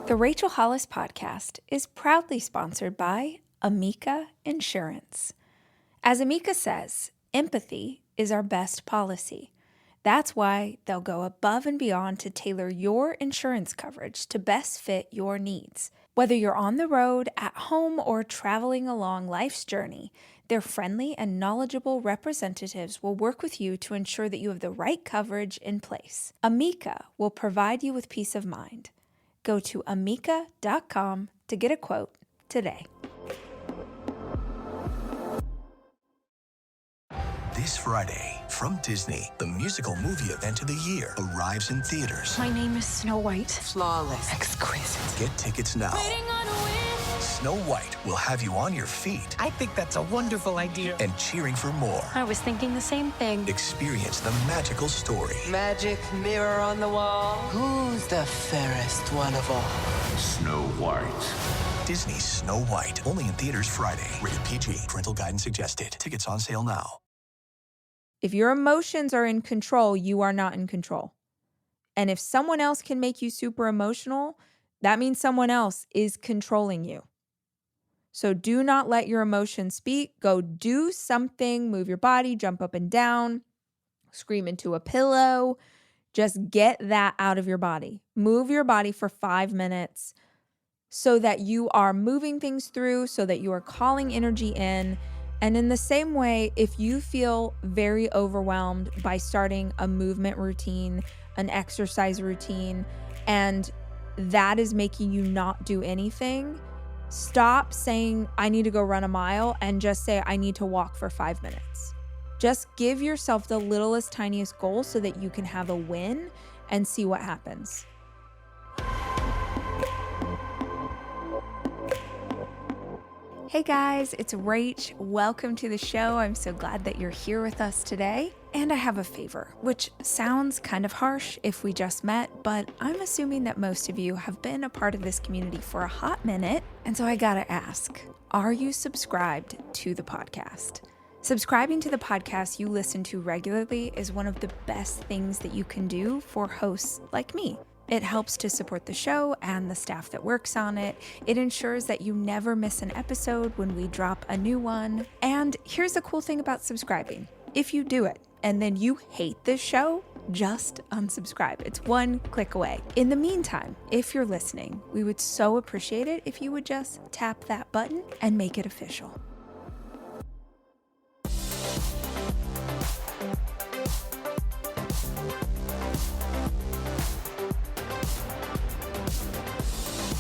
The Rachel Hollis Podcast is proudly sponsored by Amica Insurance. As Amica says, empathy is our best policy. That's why they'll go above and beyond to tailor your insurance coverage to best fit your needs. Whether you're on the road, at home, or traveling along life's journey, their friendly and knowledgeable representatives will work with you to ensure that you have the right coverage in place. Amica will provide you with peace of mind. Go to amica.com to get a quote today. This Friday, from Disney, the musical movie event of the year arrives in theaters. My name is Snow White. Flawless. Exquisite. Get tickets now. Snow White will have you on your feet I think that's a wonderful idea. and cheering for more. I was thinking the same thing. Experience the magical story. Magic mirror on the wall. Who's the fairest one of all? Snow White. Disney's Snow White, only in theaters Friday. Rated PG. Parental guidance suggested. Tickets on sale now. If your emotions are in control, you are not in control. And if someone else can make you super emotional, that means someone else is controlling you. So do not let your emotions speak. Go do something, move your body, jump up and down, scream into a pillow. Just get that out of your body. Move your body for 5 minutes so that you are moving things through, so that you are calling energy in. And in the same way, if you feel very overwhelmed by starting a movement routine, an exercise routine, and that is making you not do anything, stop saying, I need to go run a mile, and just say, I need to walk for 5 minutes. Just give yourself the littlest, tiniest goal so that you can have a win and see what happens. Hey guys, it's Rach. Welcome to the show. I'm so glad that you're here with us today. And I have a favor, which sounds kind of harsh if we just met, but I'm assuming that most of you have been a part of this community for a hot minute. And so I gotta ask, are you subscribed to the podcast? Subscribing to the podcast you listen to regularly is one of the best things that you can do for hosts like me. It helps to support the show and the staff that works on it. It ensures that you never miss an episode when we drop a new one. And here's the cool thing about subscribing. If you do it and then you hate this show, just unsubscribe. It's one click away. In the meantime, if you're listening, we would so appreciate it if you would just tap that button and make it official.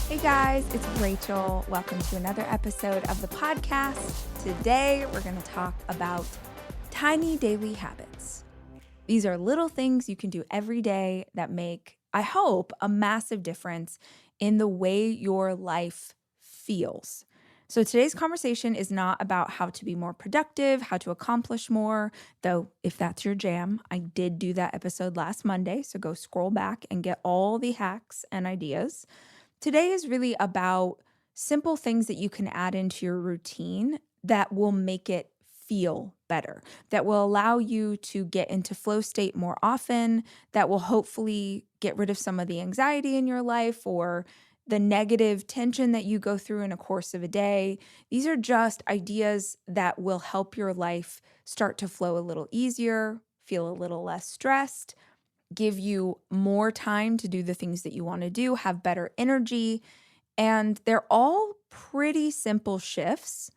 Hey guys, it's Rachel. Welcome to another episode of the podcast. Today, we're going to talk about tiny daily habits. These are little things you can do every day that make, I hope, a massive difference in the way your life feels. So today's conversation is not about how to be more productive, how to accomplish more, though if that's your jam, I did do that episode last Monday, so go scroll back and get all the hacks and ideas. Today is really about simple things that you can add into your routine that will make it feel better, that will allow you to get into flow state more often, that will hopefully get rid of some of the anxiety in your life or the negative tension that you go through in a course of a day. These are just ideas that will help your life start to flow a little easier, feel a little less stressed, give you more time to do the things that you want to do, have better energy, and they're all pretty simple shifts.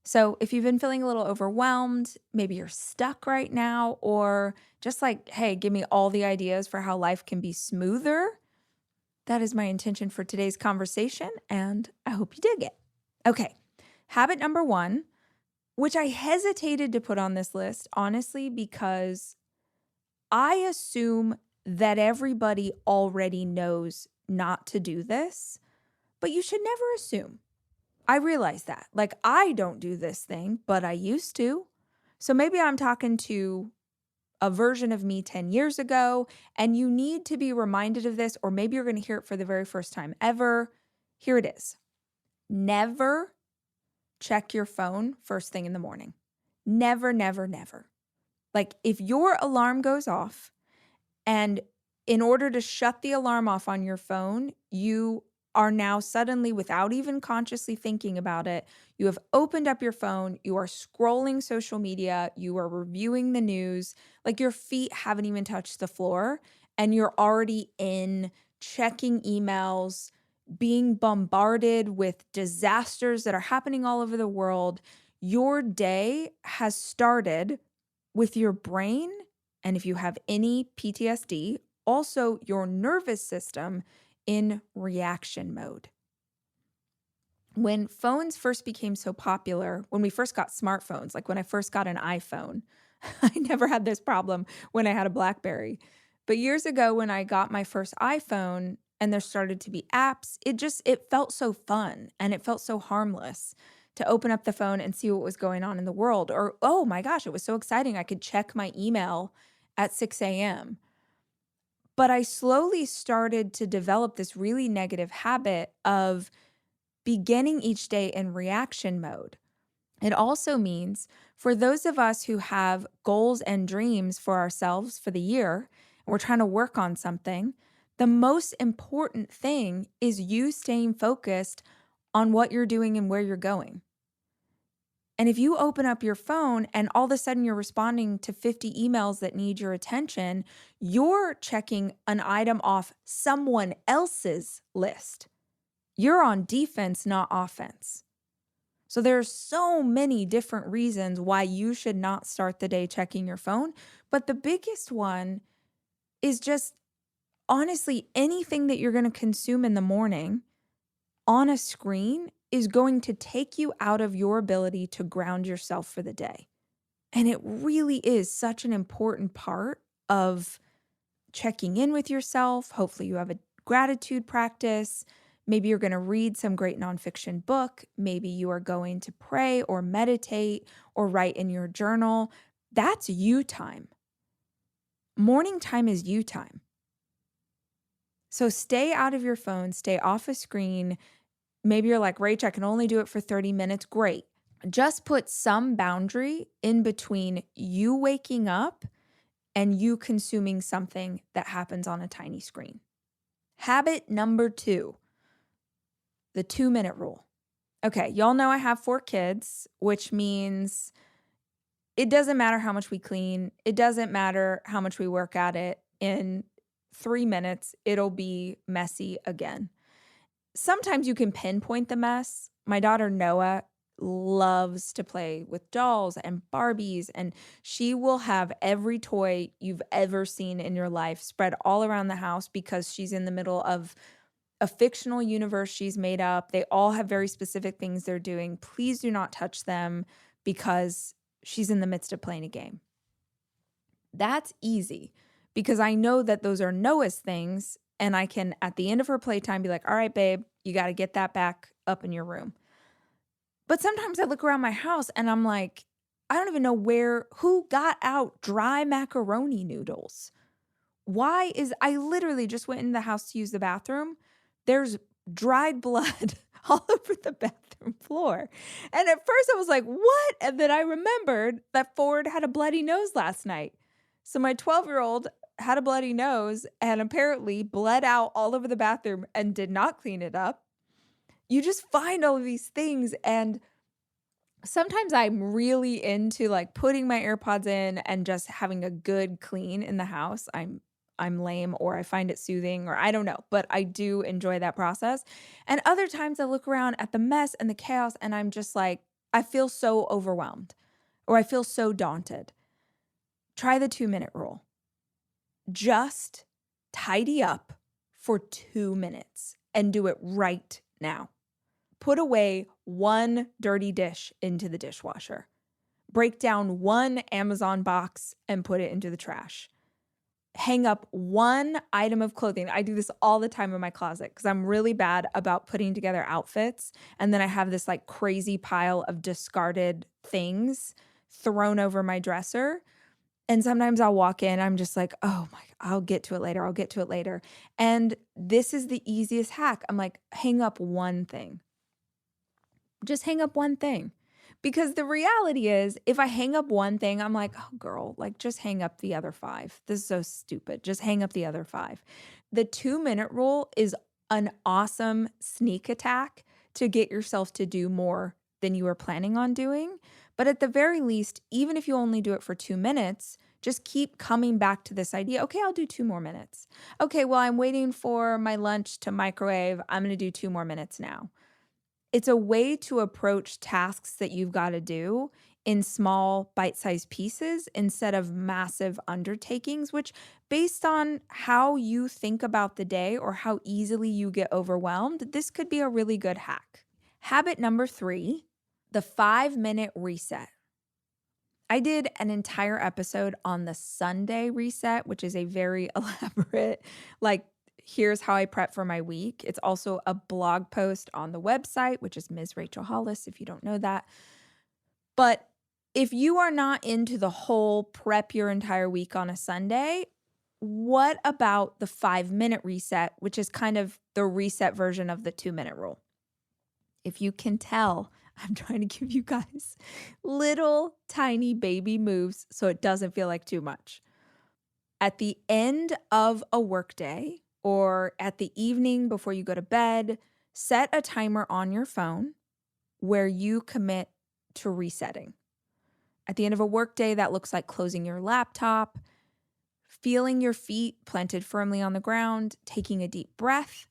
So if you've been feeling a little overwhelmed, maybe you're stuck right now, or just like, hey, give me all the ideas for how life can be smoother, that is my intention for today's conversation, and I hope you dig it. Okay, habit number 1, which I hesitated to put on this list, honestly, because I assume that everybody already knows not to do this, but you should never assume. I realize that. Like, I don't do this thing, but I used to. So maybe I'm talking to a version of me 10 years ago, and you need to be reminded of this, or maybe you're going to hear it for the very first time ever. Here it is. Never check your phone first thing in the morning. Never, never, never. Like, if your alarm goes off and in order to shut the alarm off on your phone, you are now suddenly, without even consciously thinking about it, you have opened up your phone, you are scrolling social media, you are reviewing the news, like your feet haven't even touched the floor, and you're already in checking emails, being bombarded with disasters that are happening all over the world. Your day has started with your brain, and if you have any PTSD, also your nervous system in reaction mode. When phones first became so popular, when we first got smartphones, like when I first got an iPhone, I never had this problem when I had a BlackBerry. But years ago when I got my first iPhone and there started to be apps, it felt so fun and it felt so harmless to open up the phone and see what was going on in the world. Or, oh my gosh, it was so exciting. I could check my email at 6 a.m. But I slowly started to develop this really negative habit of beginning each day in reaction mode. It also means for those of us who have goals and dreams for ourselves for the year, and we're trying to work on something, the most important thing is you staying focused on what you're doing and where you're going. And if you open up your phone and all of a sudden you're responding to 50 emails that need your attention, you're checking an item off someone else's list. You're on defense, not offense. So there are so many different reasons why you should not start the day checking your phone. But the biggest one is just honestly anything that you're going to consume in the morning on a screen is going to take you out of your ability to ground yourself for the day. And it really is such an important part of checking in with yourself. Hopefully you have a gratitude practice. Maybe you're going to read some great nonfiction book. Maybe you are going to pray or meditate or write in your journal. That's you time. Morning time is you time. So stay out of your phone, stay off a screen. Maybe you're like, Rach, I can only do it for 30 minutes. Great. Just put some boundary in between you waking up and you consuming something that happens on a tiny screen. Habit number 2, the 2-minute rule. Okay, y'all know I have 4 kids, which means it doesn't matter how much we clean. It doesn't matter how much we work at it. In 3 minutes, it'll be messy again. Sometimes you can pinpoint the mess. My daughter Noah loves to play with dolls and Barbies, and she will have every toy you've ever seen in your life spread all around the house because she's in the middle of a fictional universe she's made up. They all have very specific things they're doing. Please do not touch them because she's in the midst of playing a game. That's easy because I know that those are Noah's things. And I can, at the end of her playtime, be like, all right, babe, you got to get that back up in your room. But sometimes I look around my house and I'm like, I don't even know who got out dry macaroni noodles. I literally just went in the house to use the bathroom. There's dried blood all over the bathroom floor. And at first I was like, what? And then I remembered that Ford had a bloody nose last night. So my 12-year-old had a bloody nose and apparently bled out all over the bathroom and did not clean it up. You just find all of these things. And sometimes I'm really into like putting my AirPods in and just having a good clean in the house. I'm lame or I find it soothing or I don't know, but I do enjoy that process. And other times I look around at the mess and the chaos and I'm just like, I feel so overwhelmed or I feel so daunted. Try the 2-minute rule. Just tidy up for 2 minutes and do it right now. Put away 1 dirty dish into the dishwasher. Break down 1 Amazon box and put it into the trash. Hang up 1 item of clothing. I do this all the time in my closet because I'm really bad about putting together outfits. And then I have this like crazy pile of discarded things thrown over my dresser. And sometimes I'll walk in, I'm just like, oh my, I'll get to it later. And this is the easiest hack. I'm like, hang up 1 thing. Just hang up 1 thing. Because the reality is, if I hang up 1 thing, I'm like, oh girl, like just hang up the other 5. This is so stupid. Just hang up the other 5. The 2-minute rule is an awesome sneak attack to get yourself to do more than you were planning on doing. But at the very least, even if you only do it for 2 minutes, just keep coming back to this idea. Okay, I'll do 2 more minutes. Okay, well, I'm waiting for my lunch to microwave. I'm going to do 2 more minutes now. It's a way to approach tasks that you've got to do in small bite-sized pieces instead of massive undertakings, which based on how you think about the day or how easily you get overwhelmed, this could be a really good hack. Habit number 3, the 5-minute reset. I did an entire episode on the Sunday reset, which is a very elaborate, here's how I prep for my week. It's also a blog post on the website, which is Ms. Rachel Hollis, if you don't know that. But if you are not into the whole prep your entire week on a Sunday, what about the 5-minute reset, which is kind of the reset version of the 2-minute rule? If you can tell, I'm trying to give you guys little tiny baby moves so it doesn't feel like too much. At the end of a workday or at the evening before you go to bed, set a timer on your phone where you commit to resetting. At the end of a workday, that looks like closing your laptop, feeling your feet planted firmly on the ground, taking a deep breath.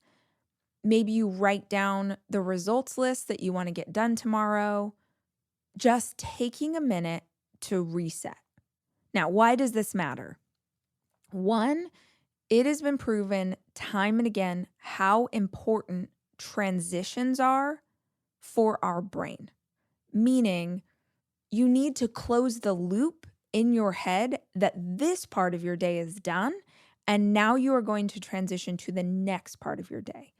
Maybe you write down the results list that you want to get done tomorrow. Just taking a minute to reset. Now, why does this matter? 1, it has been proven time and again how important transitions are for our brain. Meaning, you need to close the loop in your head that this part of your day is done, and now you are going to transition to the next part of your day.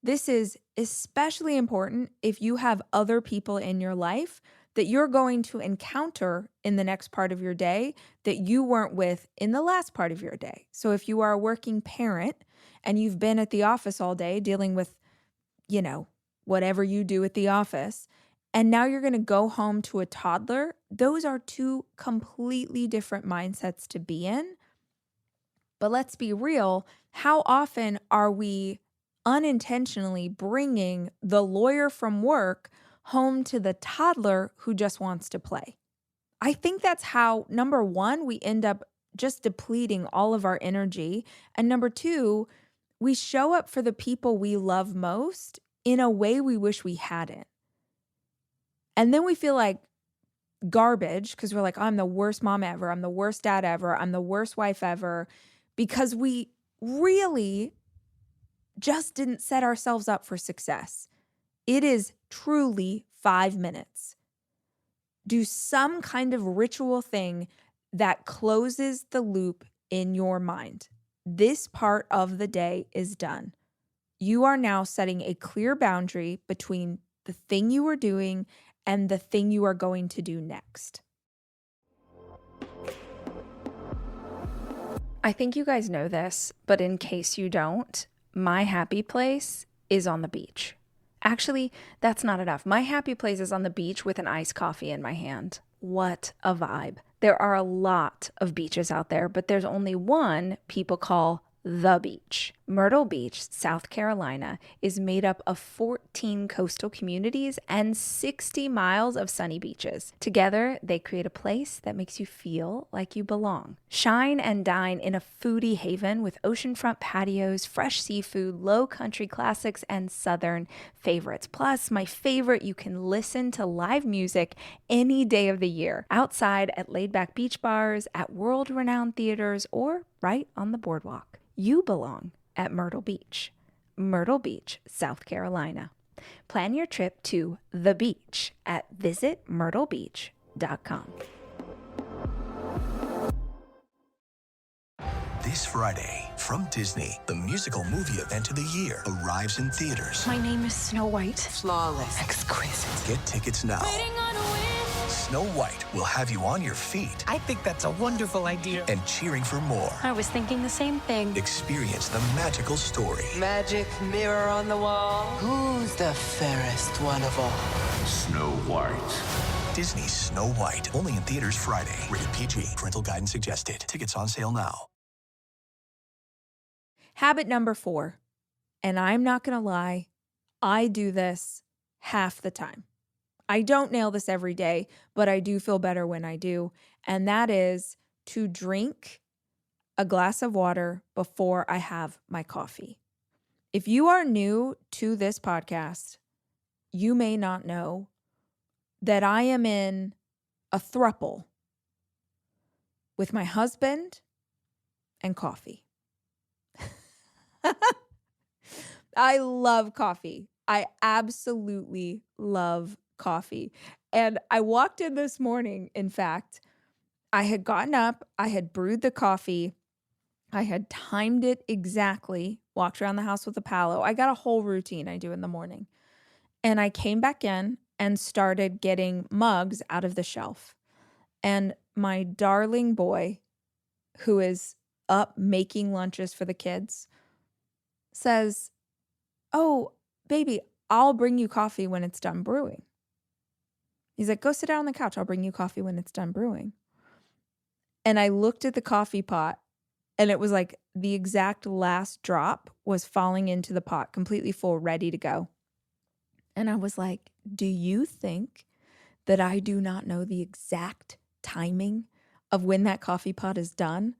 This is especially important if you have other people in your life that you're going to encounter in the next part of your day that you weren't with in the last part of your day. So if you are a working parent and you've been at the office all day dealing with, whatever you do at the office, and now you're going to go home to a toddler, those are 2 completely different mindsets to be in. But let's be real, how often are we unintentionally bringing the lawyer from work home to the toddler who just wants to play? I think that's how, number 1, we end up just depleting all of our energy. And number 2, we show up for the people we love most in a way we wish we hadn't. And then we feel like garbage because we're like, I'm the worst mom ever. I'm the worst dad ever. I'm the worst wife ever. Because we really just didn't set ourselves up for success. It is truly 5 minutes. Do some kind of ritual thing that closes the loop in your mind. This part of the day is done. You are now setting a clear boundary between the thing you are doing and the thing you are going to do next. I think you guys know this, but in case you don't, my happy place is on the beach. Actually, that's not enough. My happy place is on the beach with an iced coffee in my hand. What a vibe. There are a lot of beaches out there, but there's only one people call the beach. Myrtle Beach, South Carolina, is made up of 14 coastal communities and 60 miles of sunny beaches. Together, they create a place that makes you feel like you belong. Shine and dine in a foodie haven with oceanfront patios, fresh seafood, low country classics, and southern favorites. Plus, my favorite, you can listen to live music any day of the year, outside at laid-back beach bars, at world-renowned theaters, or right on the boardwalk. You belong at Myrtle Beach, South Carolina. Plan your trip to the beach at visitmyrtlebeach.com. This Friday, from Disney, the musical movie event of the year arrives in theaters. My name is Snow White. Flawless. Exquisite. Get tickets now. Snow White will have you on your feet I think that's a wonderful idea. and cheering for more. I was thinking the same thing. Experience the magical story. Magic mirror on the wall. Who's the fairest one of all? Snow White. Disney's Snow White. Only in theaters Friday. Rated PG. Parental guidance suggested. Tickets on sale now. Habit number 4, And I'm not going to lie, I do this half the time. I don't nail this every day, but I do feel better when I do. And that is to drink a glass of water before I have my coffee. If you are new to this podcast, you may not know that I am in a throuple with my husband and coffee. I love coffee. I absolutely love coffee. And I walked in this morning, in fact, I had gotten up, I had brewed the coffee, I had timed it exactly, walked around the house with a Palo. I got a whole routine I do in the morning. And I came back in and started getting mugs out of the shelf. And my darling boy, who is up making lunches for the kids, says, "Oh, baby, I'll bring you coffee when it's done brewing." He's like, "Go sit down on the couch. I'll bring you coffee when it's done brewing." And I looked at the coffee pot, and it was like the exact last drop was falling into the pot, completely full, ready to go. And I was like, do you think that I do not know the exact timing of when that coffee pot is done?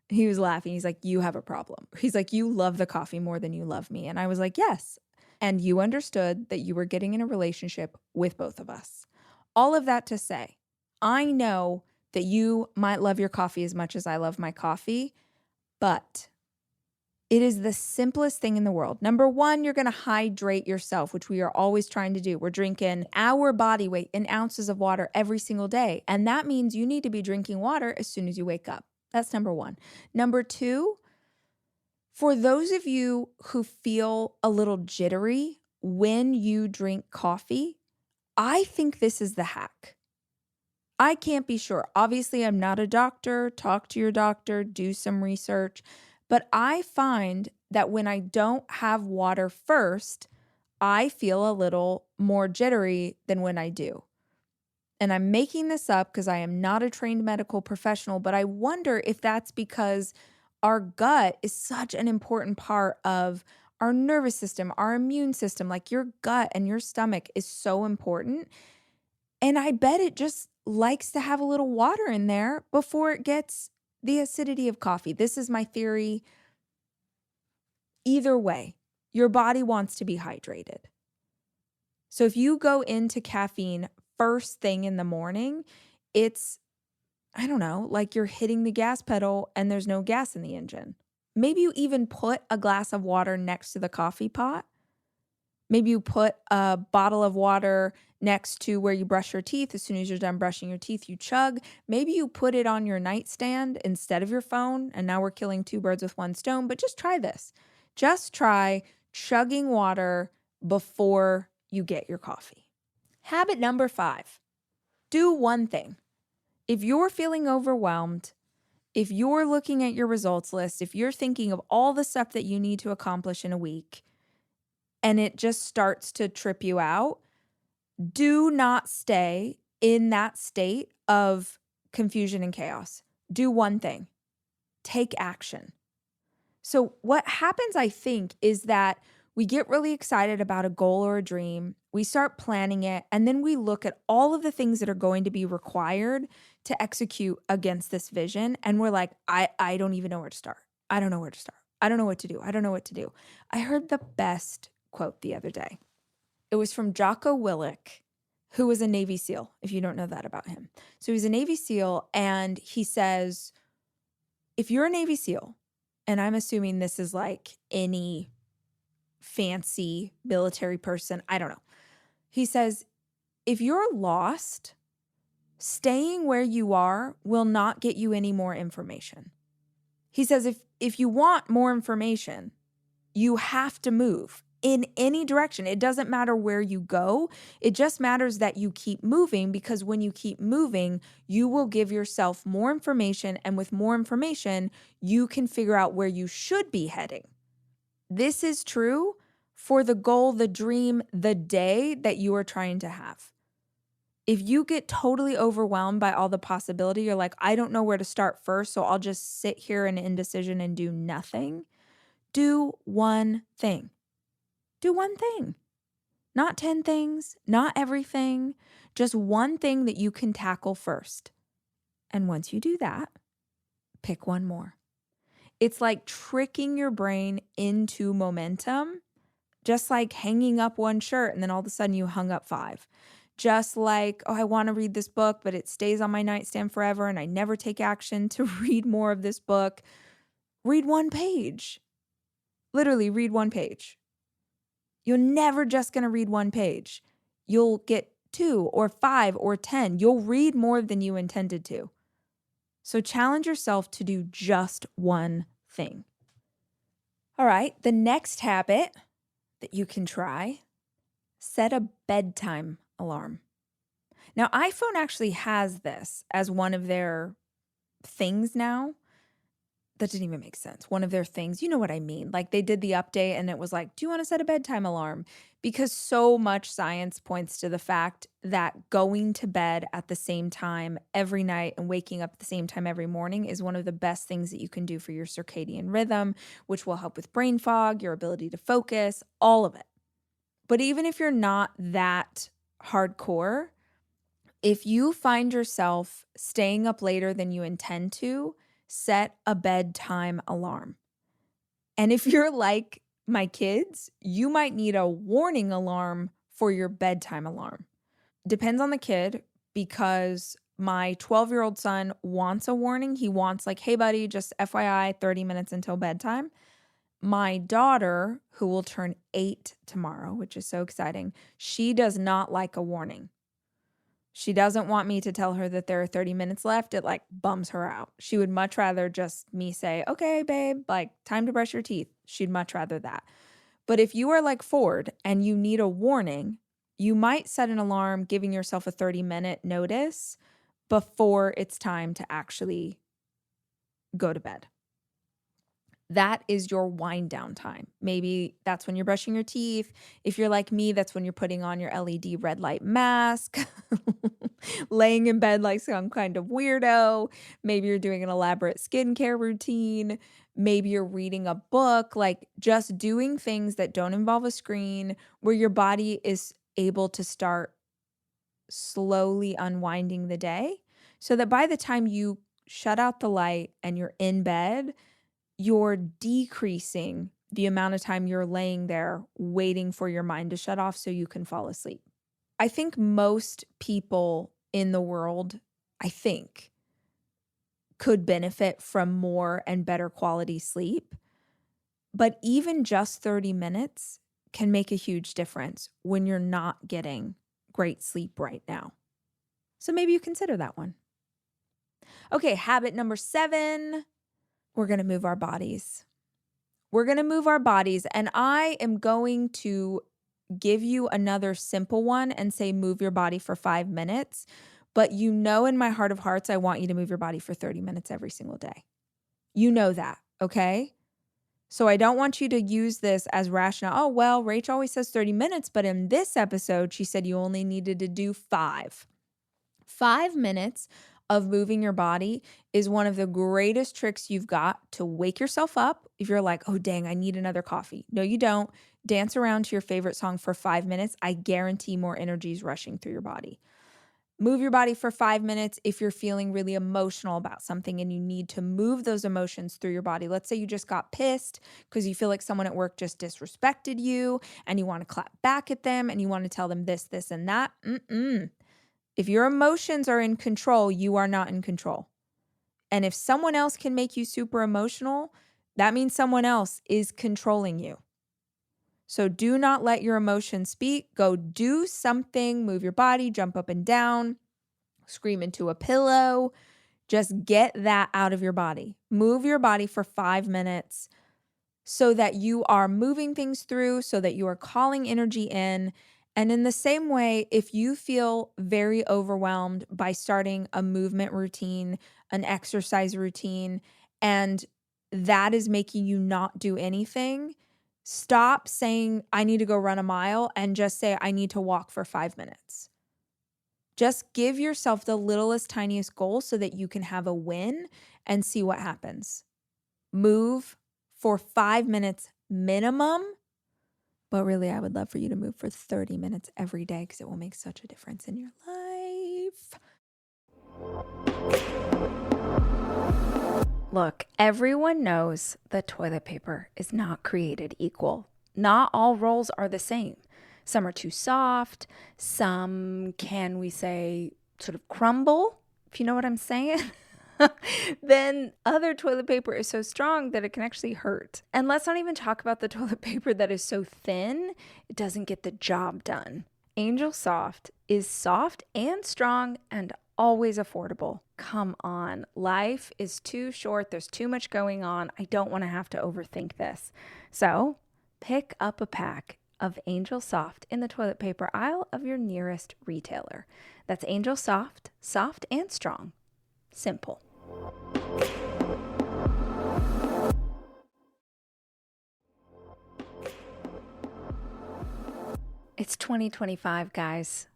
He was laughing. He's like, "You have a problem." He's like, "You love the coffee more than you love me." And I was like, "Yes." And you understood that you were getting in a relationship with both of us. All of that to say, I know that you might love your coffee as much as I love my coffee, but it is the simplest thing in the world. Number one, you're going to hydrate yourself, which we are always trying to do. We're drinking our body weight in ounces of water every single day. And that means you need to be drinking water as soon as you wake up. That's number one. Number two, for those of you who feel a little jittery when you drink coffee, I think this is the hack. I can't be sure. Obviously, I'm not a doctor. Talk to your doctor, do some research. But I find that when I don't have water first, I feel a little more jittery than when I do. And I'm making this up because I am not a trained medical professional, but I wonder if that's because our gut is such an important part of our nervous system, our immune system. Like your gut and your stomach is so important. And I bet it just likes to have a little water in there before it gets the acidity of coffee. This is my theory. Either way, your body wants to be hydrated. So if you go into caffeine first thing in the morning, it's, I don't know, like you're hitting the gas pedal and there's no gas in the engine. Maybe you even put a glass of water next to the coffee pot. Maybe you put a bottle of water next to where you brush your teeth. As soon as you're done brushing your teeth, you chug. Maybe you put it on your nightstand instead of your phone. And now we're killing two birds with one stone. But just try this. Just try chugging water before you get your coffee. Habit number 5, do one thing. If you're feeling overwhelmed, if you're looking at your results list, if you're thinking of all the stuff that you need to accomplish in a week, and it just starts to trip you out, do not stay in that state of confusion and chaos. Do one thing. Take action. So what happens, I think, is that we get really excited about a goal or a dream. We start planning it, and then we look at all of the things that are going to be required to execute against this vision. And we're like, I don't even know where to start. I don't know where to start. I don't know what to do. I don't know what to do. I heard the best quote the other day. It was from Jocko Willink, who was a Navy SEAL, if you don't know that about him. So he's a Navy SEAL, and he says, if you're a Navy SEAL, and I'm assuming this is like any fancy military person, I don't know. He says, if you're lost, staying where you are will not get you any more information. He says, if you want more information, you have to move in any direction. It doesn't matter where you go. It just matters that you keep moving, because when you keep moving, you will give yourself more information. And with more information, you can figure out where you should be heading. This is true for the goal, the dream, the day that you are trying to have. If you get totally overwhelmed by all the possibility, you're like, I don't know where to start first, so I'll just sit here in indecision and do nothing. Do one thing. Do one thing. Not 10 things, not everything, just one thing that you can tackle first. And once you do that, pick one more. It's like tricking your brain into momentum, just like hanging up one shirt and then all of a sudden you hung up 5. Just like, oh, I want to read this book, but it stays on my nightstand forever and I never take action to read more of this book. Read one page. Literally read one page. You're never just going to read one page. You'll get 2 or 5 or 10. You'll read more than you intended to. So challenge yourself to do just one thing. All right, the next habit that you can try, set a bedtime alarm. Now, iPhone actually has this as one of their things now. That didn't even make sense. One of their things, you know what I mean? Like they did the update and it was like, do you want to set a bedtime alarm? Because so much science points to the fact that going to bed at the same time every night and waking up at the same time every morning is one of the best things that you can do for your circadian rhythm, which will help with brain fog, your ability to focus, all of it. But even if you're not that hardcore, if you find yourself staying up later than you intend to, set a bedtime alarm. And if you're like my kids, you might need a warning alarm for your bedtime alarm. Depends on the kid, because my 12-year-old son wants a warning. He wants like, hey buddy, just FYI, 30 minutes until bedtime. My daughter, who will turn 8 tomorrow, which is so exciting, she does not like a warning. She doesn't want me to tell her that there are 30 minutes left. It like bums her out. She would much rather just me say, okay, babe, like time to brush your teeth. She'd much rather that. But if you are like Ford and you need a warning, you might set an alarm giving yourself a 30-minute notice before it's time to actually go to bed. That is your wind down time. Maybe that's when you're brushing your teeth. If you're like me, that's when you're putting on your LED red light mask, laying in bed like some kind of weirdo. Maybe you're doing an elaborate skincare routine. Maybe you're reading a book, like just doing things that don't involve a screen where your body is able to start slowly unwinding the day so that by the time you shut out the light and you're in bed, you're decreasing the amount of time you're laying there waiting for your mind to shut off so you can fall asleep. I think most people in the world, could benefit from more and better quality sleep. But even just 30 minutes can make a huge difference when you're not getting great sleep right now. So maybe you consider that one. Okay, habit number 7. We're going to move our bodies. We're going to move our bodies, and I am going to give you another simple one and say move your body for 5 minutes. But you know in my heart of hearts, I want you to move your body for 30 minutes every single day. You know that, okay? So I don't want you to use this as rational. Oh, well, Rach always says 30 minutes, but in this episode, she said you only needed to do 5. 5 minutes of moving your body is one of the greatest tricks you've got to wake yourself up. If you're like, oh, dang, I need another coffee. No, you don't. Dance around to your favorite song for 5 minutes. I guarantee more energy is rushing through your body. Move your body for 5 minutes if you're feeling really emotional about something and you need to move those emotions through your body. Let's say you just got pissed because you feel like someone at work just disrespected you and you want to clap back at them and you want to tell them this, this, and that. If your emotions are in control, you are not in control. And if someone else can make you super emotional, that means someone else is controlling you. So do not let your emotions speak. Go do something, move your body, jump up and down, scream into a pillow. Just get that out of your body. Move your body for 5 minutes so that you are moving things through, so that you are calling energy in. And in the same way, if you feel very overwhelmed by starting a movement routine, an exercise routine, and that is making you not do anything, stop saying, I need to go run a mile, and just say, I need to walk for 5 minutes. Just give yourself the littlest, tiniest goal so that you can have a win and see what happens. Move for 5 minutes minimum But really, I would love for you to move for 30 minutes every day because it will make such a difference in your life. Look, everyone knows that toilet paper is not created equal. Not all rolls are the same. Some are too soft. Some, can we say, sort of crumble, if you know what I'm saying? Then other toilet paper is so strong that it can actually hurt. And let's not even talk about the toilet paper that is so thin, it doesn't get the job done. Angel Soft is soft and strong and always affordable. Come on, life is too short. There's too much going on. I don't want to have to overthink this. So pick up a pack of Angel Soft in the toilet paper aisle of your nearest retailer. That's Angel Soft, soft and strong. Simple. It's 2025, guys.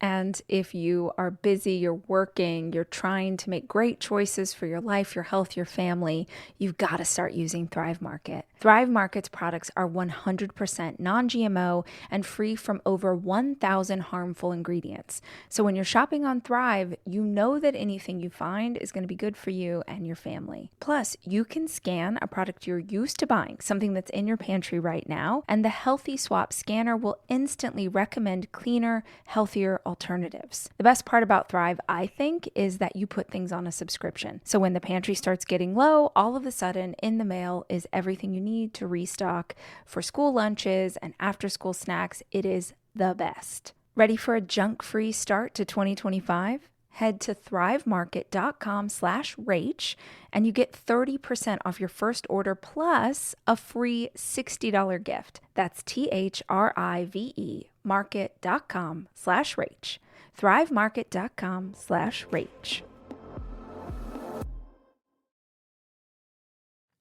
And if you are busy, you're working, you're trying to make great choices for your life, your health, your family, you've got to start using Thrive Market. Thrive Market's products are 100% non-GMO and free from over 1,000 harmful ingredients. So when you're shopping on Thrive, you know that anything you find is going to be good for you and your family. Plus, you can scan a product you're used to buying, something that's in your pantry right now, and the Healthy Swap scanner will instantly recommend cleaner, healthier alternatives. The best part about Thrive, I think, is that you put things on a subscription. So when the pantry starts getting low, all of a sudden in the mail is everything you need to restock for school lunches and after school snacks. It is the best. Ready for a junk-free start to 2025? Head to thrivemarket.com/Rach and you get 30% off your first order plus a free $60 gift. That's THRIVE market.com/Rach. thrivemarket.com/Rach.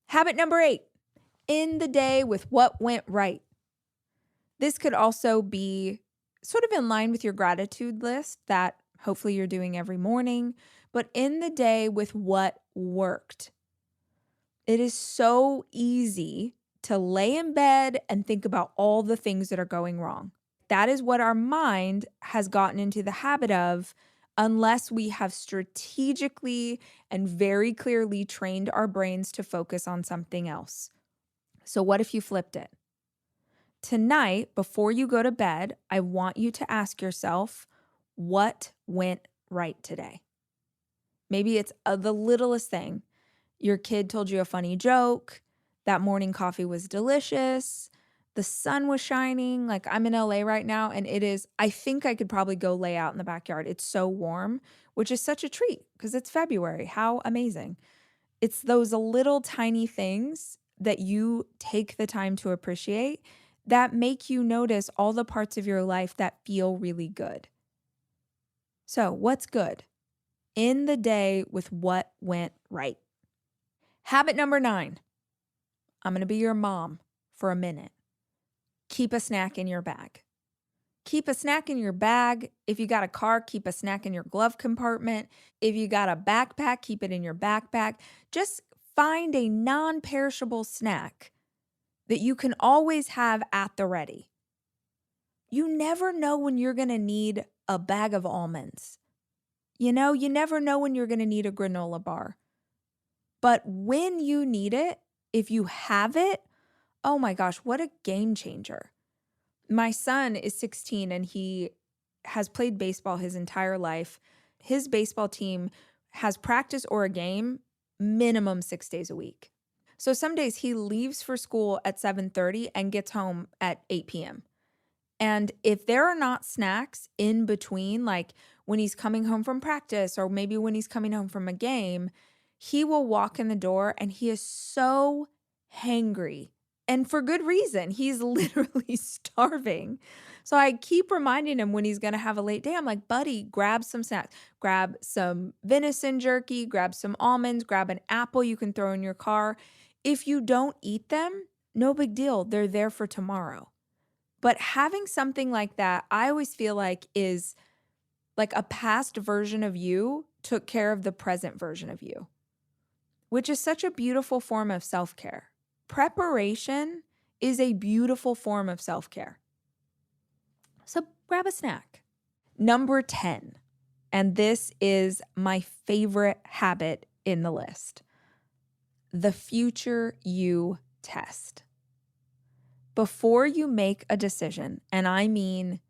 Habit number 8, end the day with what went right. This could also be sort of in line with your gratitude list that hopefully you're doing every morning, but end the day with what worked. It is so easy to lay in bed and think about all the things that are going wrong. That is what our mind has gotten into the habit of unless we have strategically and very clearly trained our brains to focus on something else. So what if you flipped it? Tonight, before you go to bed, I want you to ask yourself, what went right today? Maybe it's the littlest thing. Your kid told you a funny joke. That morning coffee was delicious. The sun was shining. Like, I'm in LA right now and it is, I think I could probably go lay out in the backyard. It's so warm, which is such a treat because it's February. How amazing. It's those little tiny things that you take the time to appreciate that make you notice all the parts of your life that feel really good. So what's good? End the day with what went right. Habit number 9. I'm going to be your mom for a minute. Keep a snack in your bag. Keep a snack in your bag. If you got a car, keep a snack in your glove compartment. If you got a backpack, keep it in your backpack. Just find a non-perishable snack that you can always have at the ready. You never know when you're going to need a bag of almonds. You never know when you're going to need a granola bar. But when you need it, if you have it, oh my gosh, what a game changer. My son is 16 and he has played baseball his entire life. His baseball team has practice or a game minimum 6 days a week. So some days he leaves for school at 7:30 and gets home at 8 p.m. And if there are not snacks in between, like when he's coming home from practice or maybe when he's coming home from a game, he will walk in the door and he is so hangry. And for good reason. He's literally starving. So I keep reminding him when he's going to have a late day, I'm like, buddy, grab some snacks. Grab some venison jerky, grab some almonds, grab an apple you can throw in your car. If you don't eat them, no big deal. They're there for tomorrow. But having something like that, I always feel like is like a past version of you took care of the present version of you, which is such a beautiful form of self-care. Preparation is a beautiful form of self-care. So grab a snack. Number 10, and this is my favorite habit in the list, the future you test. Before you make a decision, and I mean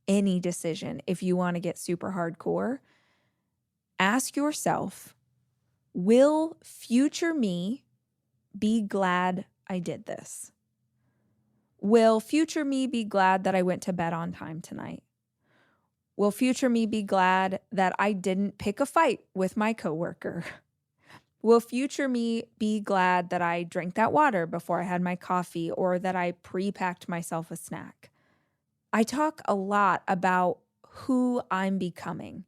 any decision if you want to get super hardcore, ask yourself, will future me be glad I did this? Will future me be glad that I went to bed on time tonight? Will future me be glad that I didn't pick a fight with my coworker? Will future me be glad that I drank that water before I had my coffee or that I pre-packed myself a snack? I talk a lot about who I'm becoming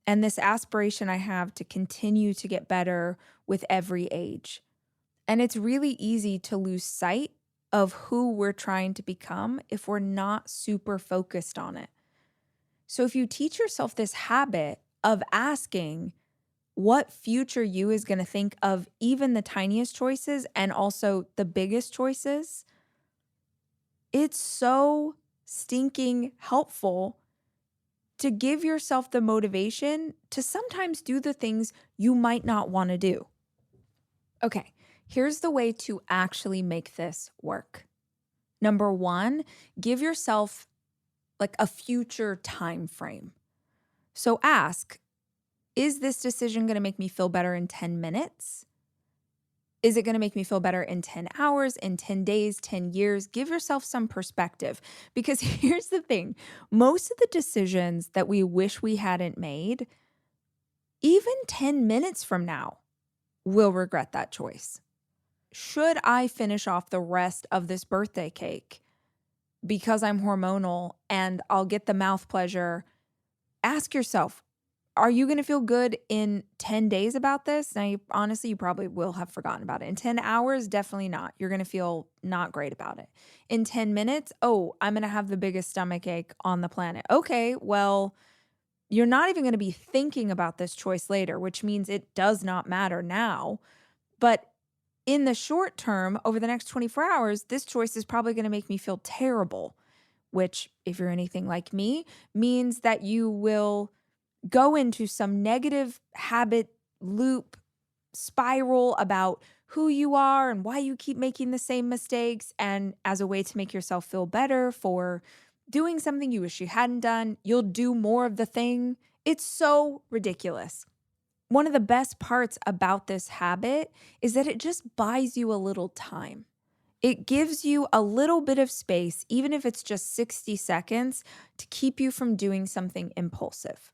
and this aspiration I have to continue to get better with every age. And it's really easy to lose sight of who we're trying to become if we're not super focused on it. So if you teach yourself this habit of asking what future you is going to think of even the tiniest choices and also the biggest choices, it's so stinking helpful to give yourself the motivation to sometimes do the things you might not want to do. Okay, here's the way to actually make this work. Number 1, give yourself like a future time frame. So ask, is this decision going to make me feel better in 10 minutes? Is it going to make me feel better in 10 hours, in 10 days, 10 years? Give yourself some perspective. Because here's the thing, most of the decisions that we wish we hadn't made, even 10 minutes from now, we'll regret that choice. Should I finish off the rest of this birthday cake because I'm hormonal and I'll get the mouth pleasure? Ask yourself, are you going to feel good in 10 days about this? Now, honestly, you probably will have forgotten about it. In 10 hours, definitely not. You're going to feel not great about it. In 10 minutes, oh, I'm going to have the biggest stomach ache on the planet. Okay, well, you're not even going to be thinking about this choice later, which means it does not matter now. But in the short term, over the next 24 hours, this choice is probably going to make me feel terrible, which, if you're anything like me, means that you will go into some negative habit loop spiral about who you are and why you keep making the same mistakes. And as a way to make yourself feel better for doing something you wish you hadn't done, you'll do more of the thing. It's so ridiculous. One of the best parts about this habit is that it just buys you a little time. It gives you a little bit of space, even if it's just 60 seconds, to keep you from doing something impulsive.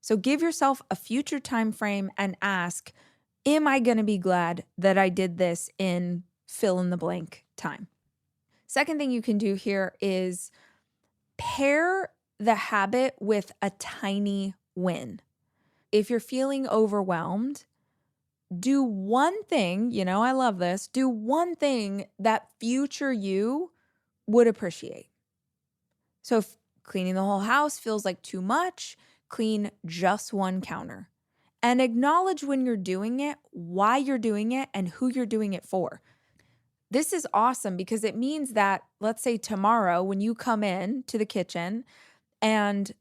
So give yourself a future time frame and ask, am I going to be glad that I did this in fill in the blank time? Second thing you can do here is pair the habit with a tiny win. If you're feeling overwhelmed, do one thing, I love this, do one thing that future you would appreciate. So if cleaning the whole house feels like too much, clean just one counter and acknowledge when you're doing it, why you're doing it, and who you're doing it for. This is awesome because it means that, let's say tomorrow when you come in to the kitchen and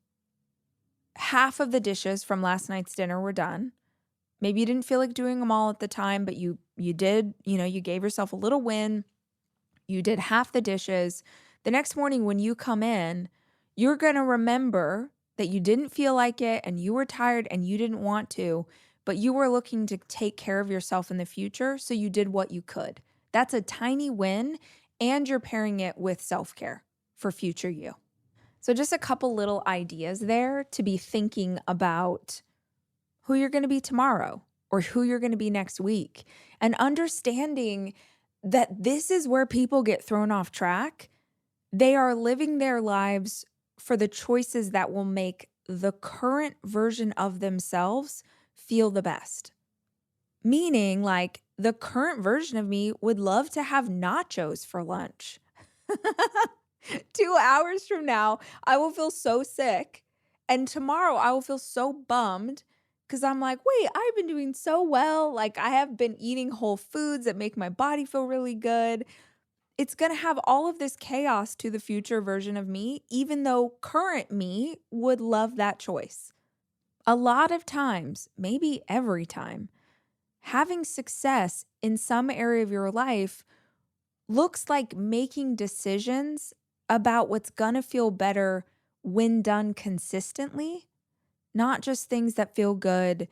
half of the dishes from last night's dinner were done. Maybe you didn't feel like doing them all at the time, but you did, you gave yourself a little win. You did half the dishes. The next morning when you come in, you're going to remember that you didn't feel like it and you were tired and you didn't want to, but you were looking to take care of yourself in the future, so you did what you could. That's a tiny win, and you're pairing it with self-care for future you. So just a couple little ideas there to be thinking about who you're going to be tomorrow or who you're going to be next week, and understanding that this is where people get thrown off track. They are living their lives for the choices that will make the current version of themselves feel the best. Meaning, like, the current version of me would love to have nachos for lunch. 2 hours from now, I will feel so sick. And tomorrow I will feel so bummed because I'm like, wait, I've been doing so well. Like, I have been eating whole foods that make my body feel really good. It's going to have all of this chaos to the future version of me, even though current me would love that choice. A lot of times, maybe every time, having success in some area of your life looks like making decisions about what's going to feel better when done consistently, not just things that feel good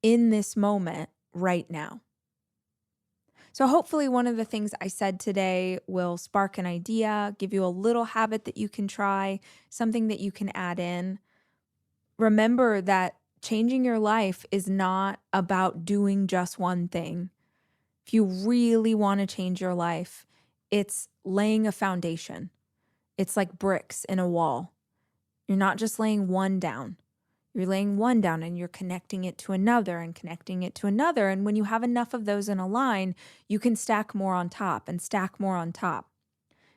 in this moment right now. So hopefully one of the things I said today will spark an idea, give you a little habit that you can try, something that you can add in. Remember that changing your life is not about doing just one thing. If you really want to change your life, it's laying a foundation. It's like bricks in a wall. You're not just laying one down. You're laying one down and you're connecting it to another and connecting it to another. And when you have enough of those in a line, you can stack more on top and stack more on top.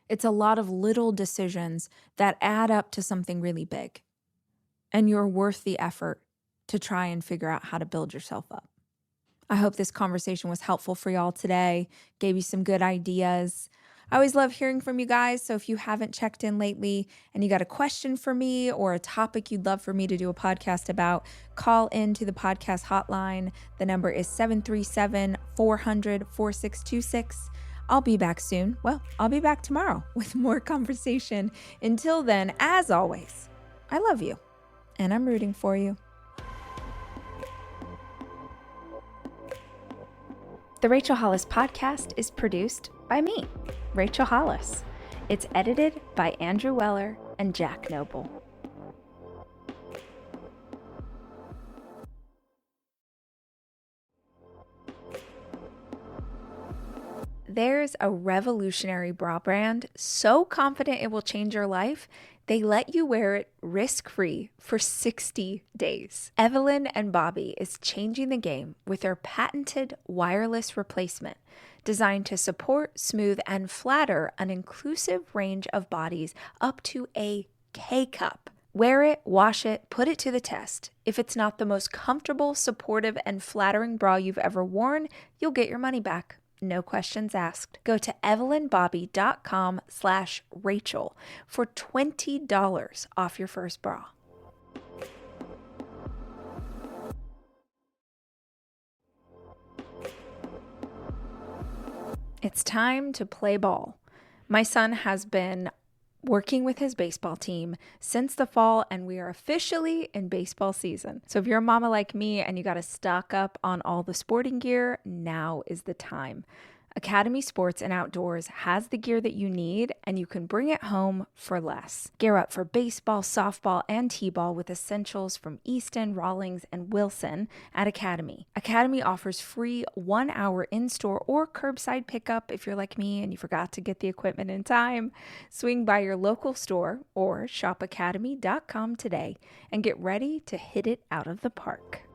It's a lot of little decisions that add up to something really big. And you're worth the effort to try and figure out how to build yourself up. I hope this conversation was helpful for y'all today, gave you some good ideas. I always love hearing from you guys, so if you haven't checked in lately and you got a question for me or a topic you'd love for me to do a podcast about, call into the podcast hotline. The number is 737-400-4626. I'll be back soon. Well, I'll be back tomorrow with more conversation. Until then, as always, I love you and I'm rooting for you. The Rachel Hollis Podcast is produced by me, Rachel Hollis. It's edited by Andrew Weller and Jack Noble. There's a revolutionary bra brand so confident it will change your life, they let you wear it risk-free for 60 days. Evelyn and Bobby is changing the game with their patented wireless replacement designed to support, smooth, and flatter an inclusive range of bodies up to a K-cup. Wear it, wash it, put it to the test. If it's not the most comfortable, supportive, and flattering bra you've ever worn, you'll get your money back. No questions asked. Go to evelynbobby.com/Rachel for $20 off your first bra. It's time to play ball. My son has been working with his baseball team since the fall, and we are officially in baseball season. So if you're a mama like me and you got to stock up on all the sporting gear, now is the time. Academy Sports and Outdoors has the gear that you need, and you can bring it home for less. Gear up for baseball, softball, and t-ball with essentials from Easton, Rawlings, and Wilson at Academy. Academy offers free 1-hour in-store or curbside pickup if you're like me and you forgot to get the equipment in time. Swing by your local store or shop academy.com today and get ready to hit it out of the park.